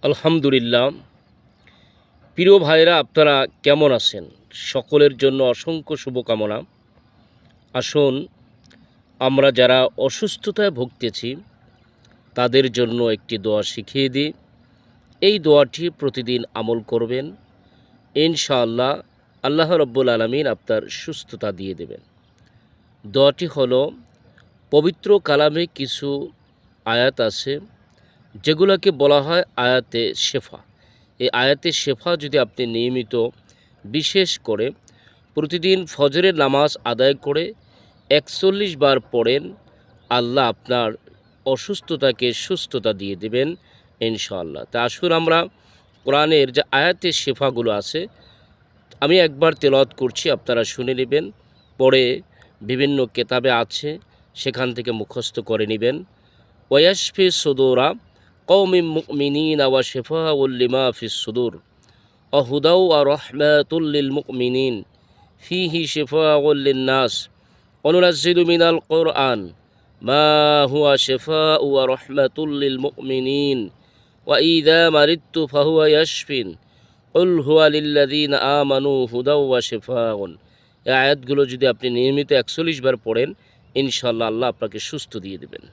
আলহামদুলিল্লাহ। প্রিয় ভাইরা, আপনারা কেমন আছেন? সকলের জন্য অসংখ্য শুভকামনা। আসুন, আমরা যারা অসুস্থতায় ভুগতেছি তাদের জন্য একটি দোয়া শিখিয়ে দিই। এই দোয়াটি প্রতিদিন আমল করবেন, ইনশাআল্লাহ আল্লাহ রব্বুল আলামিন আপনার সুস্থতা দিয়ে দেবেন। দোয়াটি হলো, পবিত্র কালামে কিছু আয়াত আছে যেগুলোকে বলা হয় আয়াতে শেফা। এই আয়াতে শেফা যদি আপনি নিয়মিত বিশেষ করে প্রতিদিন ফজরের নামাজ আদায় করে ৪১ বার পড়েন, আল্লাহ আপনার অসুস্থতাকে সুস্থতা দিয়ে দেবেন ইনশাআল্লাহ। তা আসুন, আমরা কোরআনের যে আয়াতে শেফাগুলো আছে আমি একবার তেলাওয়াত করছি, আপনারা শুনে নেবেন, পরে বিভিন্ন কেতাবে আছে সেখান থেকে মুখস্থ করে নেবেন। ওয়াশফি সুদুরা কওমিন মুমিনিনা ওয়া শিফাউল লিমা ফিস সুদুর ওয়া হুদাও ওয়া রাহমাতুল লিল মুমিনিন ফিহি শিফাউল লিন-নাস ওয়া নুনাজ্জিলু মিনাল কুরআন মা হুয়া শিফাউ ওয়া রাহমাতুল লিল মুমিনিন ওয়া ইযা মারিদতু ফাহুয়া ইয়াশফিন কুল হুয়া লিল্লাযিনা আমানু হুদাও ওয়া শিফাউন। এই আয়াতগুলো যদি আপনি নিয়মিত ৪১ বার পড়েন, ইনশাআল্লাহ আল্লাহ আপনাকে সুস্থ দিয়ে দেবেন।